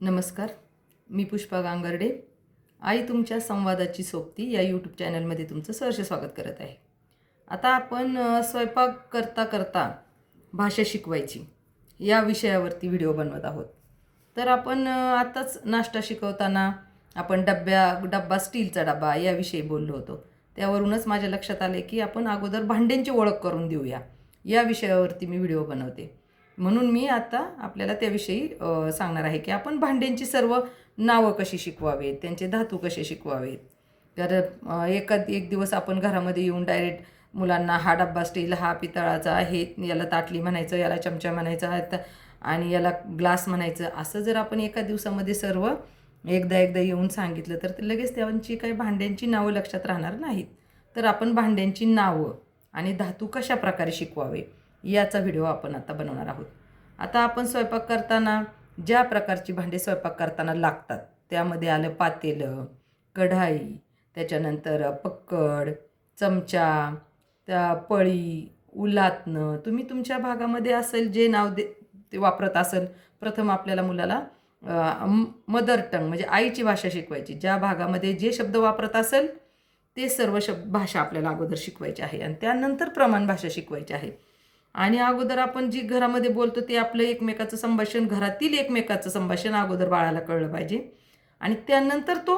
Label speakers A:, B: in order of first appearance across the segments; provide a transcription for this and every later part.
A: नमस्कार. मी पुष्पा गांगर्डे. आई तुमच्या संवादाची सोबती या यूट्यूब चॅनलमध्ये तुमचं सहर्ष स्वागत करत आहे. आता आपण स्वयंपाक करता करता भाषा शिकवायची या विषयावरती व्हिडिओ बनवत आहोत. तर आपण आत्ताच नाश्ता शिकवताना आपण डब्बा स्टीलचा डब्बा याविषयी बोललो होतो. त्यावरूनच माझ्या लक्षात आले की आपण अगोदर भांड्यांची ओळख करून देऊया या विषयावरती मी व्हिडिओ बनवते. म्हणून मी आता आपल्याला त्याविषयी सांगणार आहे की आपण भांड्यांची सर्व नावं कशी शिकवावेत, त्यांचे धातू कसे शिकवावेत. तर एक दिवस आपण घरामध्ये येऊन डायरेक्ट मुलांना हा डब्बा स्टील, हा पितळाचा आहे, याला ताटली म्हणायचं, याला चमचा म्हणायचा आणि याला ग्लास म्हणायचं, असं जर आपण एका दिवसामध्ये सर्व एकदा येऊन सांगितलं तर लगेच त्यांची काही भांड्यांची नावं लक्षात राहणार नाहीत. तर आपण भांड्यांची नावं आणि धातू कशा प्रकारे शिकवावे याचा व्हिडिओ आपण आता बनवणार आहोत. आता आपण स्वयंपाक करताना ज्या प्रकारची भांडे स्वयंपाक करताना लागतात त्यामध्ये आलं पातेलं, कढाई, त्याच्यानंतर पक्कड, चमचा, त्या पळी, उलातनं, तुम्ही तुमच्या भागामध्ये असेल जे नाव ते वापरत असेल. प्रथम आपल्याला मुलाला मदर टंग म्हणजे आईची भाषा शिकवायची. ज्या भागामध्ये जे शब्द वापरत असेल ते सर्व भाषा आपल्याला अगोदर शिकवायची आहे आणि त्यानंतर प्रमाण भाषा शिकवायची आहे. आणि अगोदर आपण जी घरामध्ये बोलतो ते आपलं एकमेकाचं संभाषण, घरातील एकमेकाचं संभाषण अगोदर बाळाला कळलं पाहिजे आणि त्यानंतर तो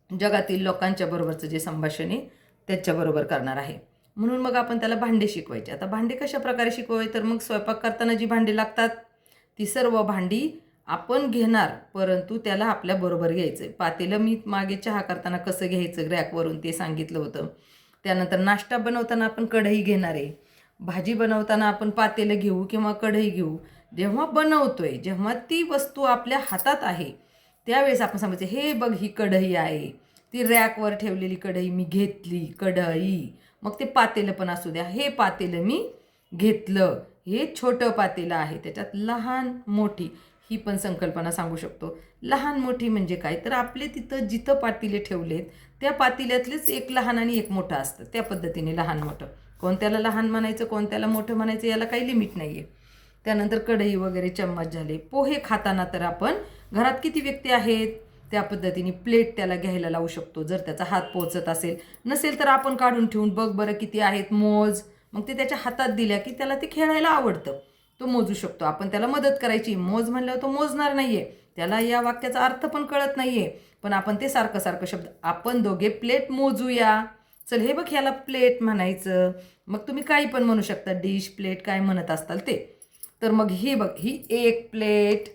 A: जगातील लोकांच्या बरोबरचं जे संभाषण आहे त्याच्याबरोबर करणार आहे. म्हणून मग आपण त्याला भांडे शिकवायचे. आता भांडे कशा प्रकारे शिकवावे, तर मग स्वयंपाक करताना जी भांडी लागतात ती सर्व भांडी आपण घेणार, परंतु त्याला आपल्याबरोबर घ्यायचं. पातेलं मी मागे चहा करताना कसं घ्यायचं रॅकवरून ते सांगितलं होतं. त्यानंतर नाश्ता बनवताना आपण कढई घेणार आहे. भाजी बनवताना आपण पातेलं घेऊ किंवा कढई घेऊ. जेव्हा बनवतोय, जेव्हा ती वस्तू आपल्या हातात आहे त्यावेळेस आपण सांगायचं, हे बघ ही कढई आहे, ती रॅकवर ठेवलेली कढई मी घेतली कढई. मग ते पातेलं पण असू द्या, हे पातेलं मी घेतलं, हे छोटं पातेलं आहे, त्याच्यात लहान मोठी ही पण संकल्पना सांगू शकतो. लहान मोठी म्हणजे काय, तर आपले तिथं जिथं पातेले ठेवलेत त्या पातेल्यातलेच एक लहान आणि एक मोठं असतं. त्या पद्धतीने लहान मोठं, कोणत्याला लहान म्हणायचं कोणत्याला मोठं म्हणायचं याला काही लिमिट नाही आहे. त्यानंतर कढई वगैरे, चम्मच झाले. पोहे खाताना तर आपण घरात किती व्यक्ती आहेत त्या पद्धतीने प्लेट त्याला घ्यायला लावू शकतो. जर त्याचा हात पोचत नसेल तर आपण काढून ठेवून बघ बरं किती आहेत मोज. मग ते त्याच्या हातात दिल्या की त्याला ते खेळायला आवडतं, तो मोजू शकतो. आपण त्याला मदत करायची. मोज म्हणल्यावर तो मोजणार नाही आहे, त्याला या वाक्याचा अर्थ पण कळत नाही आहे, पण आपण ते सारखं शब्द, आपण दोघे प्लेट मोजूया, चल हे बघ ह्याला प्लेट म्हणायचं. मग तुम्ही काही पण म्हणू शकता, डिश, प्लेट, काय म्हणत असताल ते. तर मग ही बघ, ही 1 प्लेट,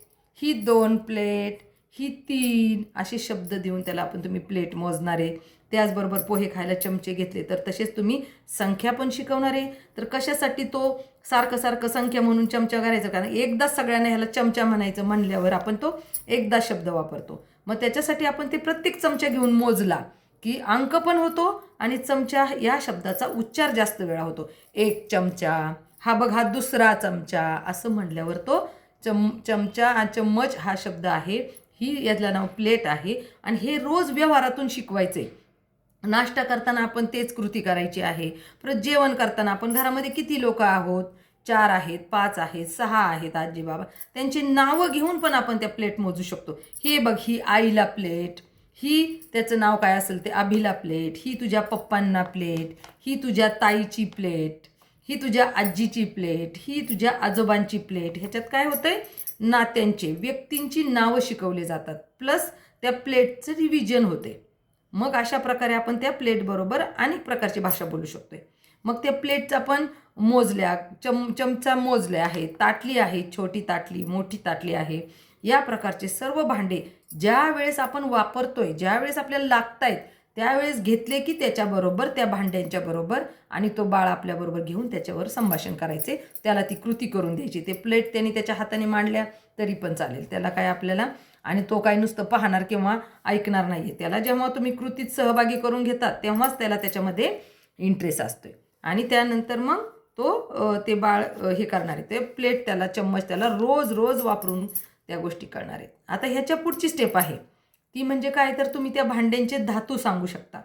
A: ही 2 प्लेट, ही 3, असे शब्द देऊन त्याला तुम्ही प्लेट मोजणार आहे. त्याचबरोबर पोहे खायला चमचे घेतले तर तसेच तुम्ही संख्या पण शिकवणार आहे. तर कशासाठी तो सारखं संख्या म्हणून चमचा करायचं, कारण एकदाच सगळ्यांना ह्याला चमचा म्हणायचं म्हणल्यावर आपण तो एकदा शब्द वापरतो. मग त्याच्यासाठी आपण ते प्रत्येक चमचा घेऊन मोजला की अंक पण होतो आणि चमचा या शब्दाचा उच्चार जास्त वेळा होतो. 1 चमचा, हा बघ हा दुसरा चमचा, असं म्हटल्यावर तो चमचा, चम्मच हा शब्द आहे, ही यातलं नाव प्लेट आहे आणि हे रोज व्यवहारातून शिकवायचे. नाश्ता करताना आपण तेच कृती करायची आहे. परत जेवण करताना आपण घरामध्ये किती लोक आहोत, 4 आहेत, 5 आहेत, 6 आहेत आजी बाबा, त्यांची नावं घेऊन पण आपण त्या प्लेट मोजू शकतो. हे बघ ही आईला प्लेट, ही त्याचं नाव काय असेल ते अभिला प्लेट, ही तुझ्या पप्पांना प्लेट, ही तुझ्या ताईची प्लेट, ही तुझ्या आजीची प्लेट, ही तुझ्या आजोबांची प्लेट. ह्याच्यात काय होतंय, नात्यांचे, व्यक्तींची नावं शिकवली जातात, प्लस त्या प्लेटचं रिव्हिजन होते. मग अशा प्रकारे आपण त्या प्लेटबरोबर अनेक प्रकारची भाषा बोलू शकतोय. मग त्या प्लेटचा आपण मोजल्या, चमचा मोजले आहे, ताटली आहे, छोटी ताटली, मोठी ताटली आहे. या प्रकारचे सर्व भांडे ज्या वेळेस आपण वापरतोय, ज्या वेळेस आपल्याला लागतायत त्यावेळेस घेतले की त्याच्याबरोबर, त्या भांड्यांच्या बरोबर, आणि तो बाळ आपल्याबरोबर घेऊन त्याच्यावर संभाषण करायचे, त्याला ती कृती करून द्यायची. ते प्लेट त्यांनी त्याच्या हाताने मांडल्या तरी पण चालेल, त्याला काय आपल्याला, आणि तो काय नुसतं पाहणार किंवा ऐकणार नाही आहे. त्याला जेव्हा तुम्ही कृतीत सहभागी करून घेतात तेव्हाच त्याला त्याच्यामध्ये इंटरेस्ट असतोय आणि त्यानंतर मग तो ते बाळ हे करणार आहे. ते प्लेट त्याला, चम्मच त्याला रोज वापरून त्या गोष्टी करणार आहेत. आता ह्याच्या पुढची स्टेप आहे ती म्हणजे काय, तर तुम्ही त्या भांड्यांचे धातू सांगू शकता.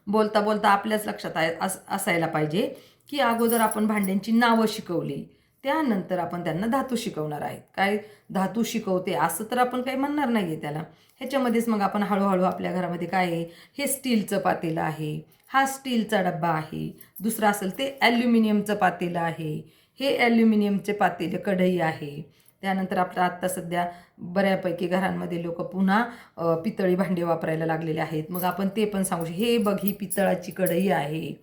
A: बोलता बोलता आपल्याच लक्षात असायला पाहिजे की अगोदर आपण भांड्यांची नावं शिकवली, त्यानंतर आपण त्यांना धातू शिकवणार आहेत. काय धातू शिकवते असं तर आपण काही म्हणणार नाही आहे त्याला. ह्याच्यामध्येच मग आपण हळूहळू आपल्या घरामध्ये काय आहे, हे स्टीलचं पातेलं आहे, हा स्टीलचा डब्बा आहे, दुसरं असेल ते ॲल्युमिनियमचं पातेलं आहे, हे ॲल्युमिनियमचे पातेले कढई आहे. त्यानंतर आपलं आत्ता सध्या बऱ्यापैकी घरांमध्ये लोक पुन्हा पितळी भांडे वापरायला लागलेले आहेत. मग आपण ते पण सांगू शकतो. हे बघ, ही पितळाची कढई आहे,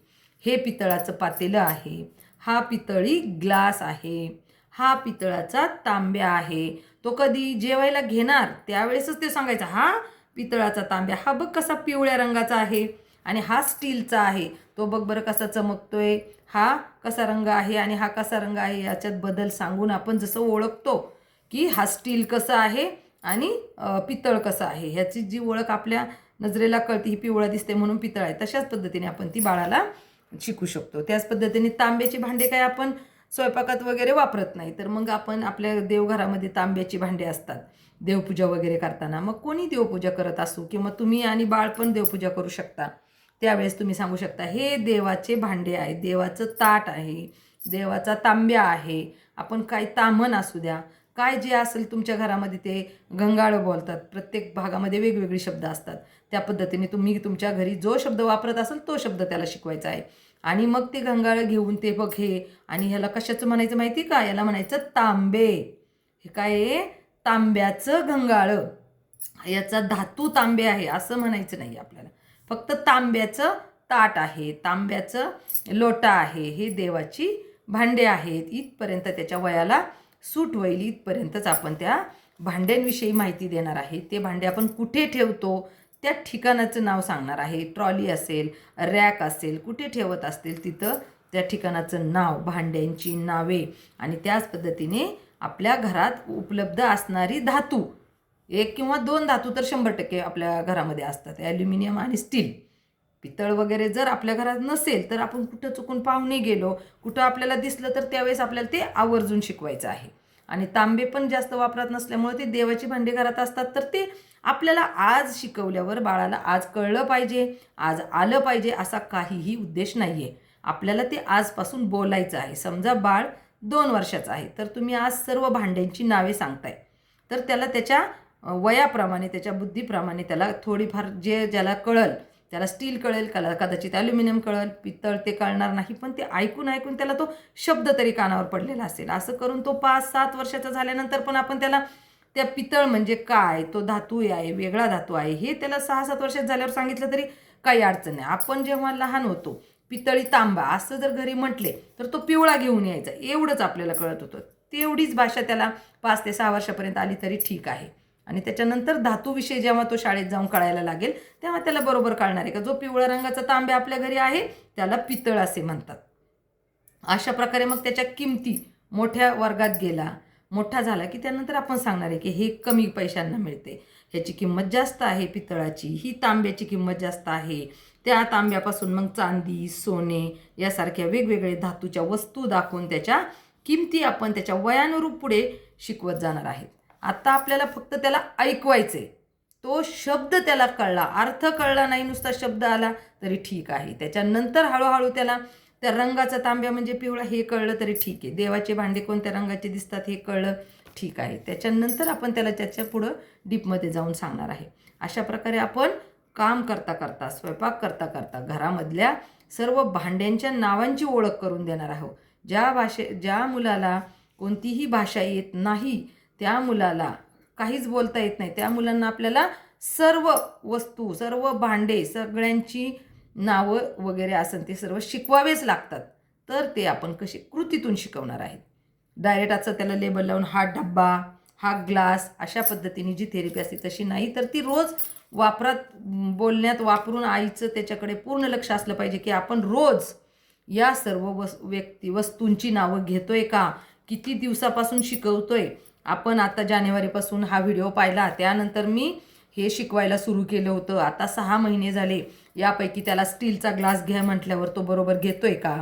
A: हे पितळाचं पातेलं आहे, हा पितळी ग्लास आहे, हा पितळाचा तांब्या आहे. तो कधी जेवायला घेणार त्यावेळेसच ते सांगायचं, हा पितळाचा तांब्या, हा बघ कसा पिवळ्या रंगाचा आहे, आणि हा स्टीलचा आहे, तो बघ बरं कसा चमकतोय, हा कसा रंग आहे आणि हा कसा रंग आहे, याच्यात बदल सांगून आपण जसं ओळखतो की हा स्टील कसं आहे आणि पितळ कसं आहे, ह्याची जी ओळख आपल्या नजरेला कळते, ही पिवळं दिसते म्हणून पितळ आहे, तशाच पद्धतीने आपण ती बाळाला शिकू शकतो. त्याच पद्धतीने तांब्याची भांडे काय आपण स्वयंपाकात वगैरे वापरत नाही, तर मग आपण आपल्या देवघरामध्ये तांब्याची भांडे असतात देवपूजा वगैरे करताना. मग कोणी देवपूजा करत असू किंवा तुम्ही आणि बाळ पण देवपूजा करू शकता, त्यावेळेस तुम्ही सांगू शकता, हे देवाचे भांडे आहे, देवाचं ताट आहे, देवाचा तांब्या आहे. आपण काय ताम्हण असू द्या, काय जे असेल तुमच्या घरामध्ये, ते गंगाळं बोलतात, प्रत्येक भागामध्ये वेगवेगळे शब्द असतात, त्या पद्धतीने तुम्ही तुमच्या घरी जो शब्द वापरत असाल तो शब्द त्याला शिकवायचा आहे. आणि मग ते गंगाळं घेऊन ते बघ हे, आणि ह्याला कशाचं म्हणायचं माहिती का, याला म्हणायचं तांबे. हे काय आहे, तांब्याचं गंगाळं, याचा धातू तांबे आहे असं म्हणायचं नाही आपल्याला. फक्त तांब्याचं ताट आहे, तांब्याचं लोटा आहे, हे देवाची भांडे आहेत, इथपर्यंत त्याच्या वयाला सूट होईल इथपर्यंतच आपण त्या भांड्यांविषयी माहिती देणार आहे. ते भांडे आपण कुठे ठेवतो त्या ठिकाणाचं नाव सांगणार आहे. ट्रॉली असेल, रॅक असेल, कुठे ठेवत असतील तिथं त्या ठिकाणाचं नाव, भांड्यांची नावे, आणि त्याच पद्धतीने आपल्या घरात उपलब्ध असणारी धातू, 1 किंवा 2 धातू तर 100% आपल्या घरामध्ये असतात, ॲल्युमिनियम आणि स्टील. पितळ वगैरे जर आपल्या घरात नसेल तर आपण कुठं चुकून पाहुणे गेलो, कुठं आपल्याला दिसलं तर त्यावेळेस आपल्याला ते आवर्जून शिकवायचं आहे. आणि तांबे पण जास्त वापरात नसल्यामुळे ते देवाची भांडी घरात असतात, तर ते आपल्याला आज शिकवल्यावर बाळाला आज कळलं पाहिजे, आज आलं पाहिजे असा काहीही उद्देश नाही आहे. आपल्याला ते आजपासून बोलायचं आहे. समजा बाळ 2 वर्षाचं आहे, तर तुम्ही आज सर्व भांड्यांची नावे सांगताय, तर त्याला त्याच्या वयाप्रमाणे, त्याच्या बुद्धीप्रमाणे त्याला थोडीफार जे ज्याला कळल, त्याला स्टील कळेल, कदाचित ॲल्युमिनियम कळेल, पितळ ते कळणार नाही, पण ते ऐकून ऐकून त्याला तो शब्द तरी कानावर पडलेला असेल. असं करून तो 5-7 वर्षाचा झाल्यानंतर पण आपण त्याला त्या पितळ म्हणजे काय, तो धातू आहे, वेगळा धातू आहे, हे त्याला 6-7 वर्षात झाल्यावर सांगितलं तरी काही अडचण नाही. आपण जेव्हा लहान होतो, पितळी तांबा असं जर घरी म्हटले तर तो पिवळा घेऊन यायचा, एवढंच आपल्याला कळत होतं. तेवढीच भाषा त्याला 5 ते 6 वर्षापर्यंत आली तरी ठीक आहे. आणि त्याच्यानंतर धातूविषयी जेव्हा तो शाळेत जाऊन कळायला लागेल तेव्हा त्याला बरोबर कळणार आहे का जो पिवळ्या रंगाचा तांब्या आपल्या घरी आहे त्याला पितळ असे म्हणतात. अशा प्रकारे मग त्याच्या किमती मोठ्या वर्गात गेला, मोठा झाला की त्यानंतर आपण सांगणार आहे की हे कमी पैशांना मिळते, ह्याची किंमत जास्त आहे पितळाची, ही तांब्याची किंमत जास्त आहे. त्या तांब्यापासून मग चांदी, सोने यासारख्या वेगवेगळे धातूच्या वस्तू दाखवून त्याच्या किमती आपण त्याच्या वयानुरूप पुढे शिकवत जाणार आहेत. आता आपल्याला फक्त त्याला ऐकवायचे, तो शब्द त्याला कळला, अर्थ कळला नाही, नुसता शब्द आला तरी ठीक आहे. त्याच्यानंतर हळूहळू त्याला त्या रंगाचा तांब्या म्हणजे पिवळा हे कळलं तरी ठीक आहे, देवाचे भांडे कोणत्या रंगाचे दिसतात हे कळलं ठीक आहे. त्याच्यानंतर आपण त्याला त्याच्या पुढं डीपमध्ये जाऊन सांगणार आहे. अशा प्रकारे आपण काम करता करता, स्वयंपाक करता करता घरामधल्या सर्व भांड्यांच्या नावांची ओळख करून देणार आहोत. ज्या मुलाला कोणतीही भाषा येत नाही, त्या मुलाला काहीच बोलता येत नाही, त्या मुलांना आपल्याला सर्व वस्तू, सर्व भांडे, सगळ्यांची नावं वगैरे असेल ते सर्व शिकवावेच लागतात. तर ते आपण कसे कृतीतून शिकवणार आहेत. डायरेक्ट असं त्याला लेबल लावून हा डब्बा, हा ग्लास अशा पद्धतीने जी थेरपी असते तशी नाही, तर ती रोज वापरात बोलण्यात वापरून आईचं त्याच्याकडे पूर्ण लक्ष असलं पाहिजे की आपण रोज या सर्व वस्तूंची नावं घेतोय का, किती दिवसापासून शिकवतोय. आपण आता जानेवारीपासून हा व्हिडिओ पाहिला, त्यानंतर मी हे शिकवायला सुरू केलं होतं, आता 6 महिने झाले, यापैकी त्याला स्टीलचा ग्लास घ्या म्हटल्यावर तो बरोबर घेतोय का,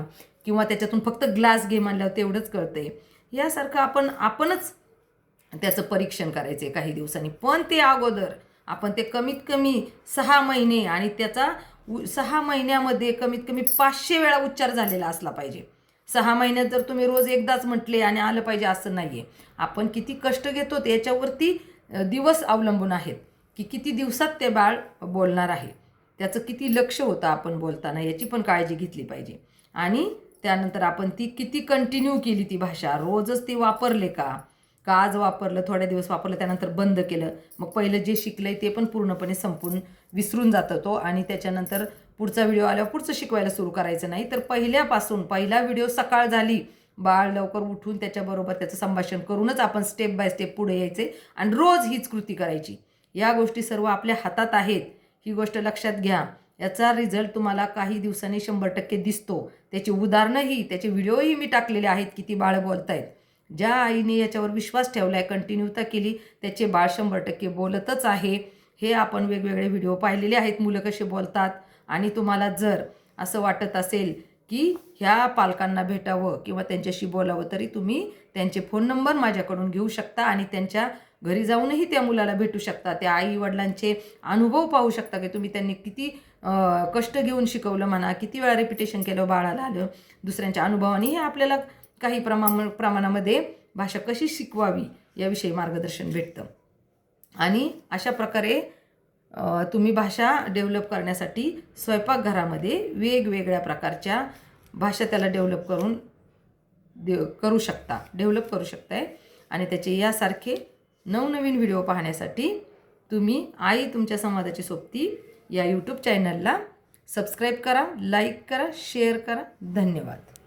A: किंवा त्याच्यातून फक्त ग्लास घे म्हटल्यावर तेवढंच कळतंय. यासारखं आपणच त्याचं परीक्षण करायचं आहे काही दिवसांनी. पण ते अगोदर आपण ते कमीत कमी 6 महिने आणि त्याचा 6 महिन्यामध्ये कमीत कमी 500 वेळा उच्चार झालेला असला पाहिजे. 6 महिन्यात जर तुम्ही रोज एकदाच म्हटले आणि आलं पाहिजे असं नाही आहे. आपण किती कष्ट घेतो याच्यावरती दिवस अवलंबून आहेत की किती दिवसात ते बाळ बोलणार आहे. त्याचं किती लक्ष होतं आपण बोलताना याची पण काळजी घेतली पाहिजे. आणि त्यानंतर आपण ती किती कंटिन्यू केली ती भाषा, रोजच ती वापरले का आज वापरलं, थोड्या दिवस वापरलं, त्यानंतर बंद केलं, मग पहिलं जे शिकलंय ते पण पूर्णपणे संपून विसरून जातो तो. आणि त्याच्यानंतर पुढचा व्हिडिओ आल्यावर पुढचं शिकवायला सुरू करायचं नाही, तर पहिल्यापासून पहिला व्हिडिओ सकाळ झाली, बाळ लवकर उठून त्याच्याबरोबर त्याचं संभाषण करूनच आपण स्टेप बाय स्टेप पुढे यायचे आणि रोज हीच कृती करायची. या गोष्टी सर्व आपल्या हातात आहेत, ही गोष्ट लक्षात घ्या. याचा रिझल्ट तुम्हाला काही दिवसांनी 100% दिसतो. त्याची उदाहरणंही, त्याचे व्हिडिओही मी टाकलेले आहेत, किती बाळं बोलत आहेत. ज्या आईने याच्यावर विश्वास ठेवला आहे, कंटिन्यूता केली, त्याचे बाळ 100% बोलतच आहे. हे आपण वेगवेगळे व्हिडिओ पाहिलेले आहेत, मुलं कसे बोलतात. आणि तुम्हाला जर असं वाटत असेल की ह्या पालकांना भेटावं किंवा त्यांच्याशी बोलावं, तरी तुम्ही त्यांचे फोन नंबर माझ्याकडून घेऊ शकता आणि त्यांच्या घरी जाऊनही त्या मुलाला भेटू शकता. त्या आई वडिलांचे अनुभव पाहू शकता की त्यांनी किती कष्ट घेऊन शिकवलं म्हणा, किती वेळा रिपिटेशन केलं, बाळाला आलं. दुसऱ्यांच्या अनुभवाने हे आपल्याला काही प्रमाणामध्ये भाषा कशी शिकवावी याविषयी मार्गदर्शन भेटतं. आणि अशा प्रकारे तुम्ही भाषा डेव्हलप करण्यासाठी स्वयंपाकघरामध्ये वेगवेगळ्या प्रकारच्या भाषा त्याला डेव्हलप करू शकताय. आणि त्याचे यासारखे नवनवीन व्हिडिओ पाहण्यासाठी तुम्ही आई तुमच्या संवादाची सोबती या यूट्यूब चॅनलला सबस्क्राईब करा, लाईक करा, शेअर करा. धन्यवाद.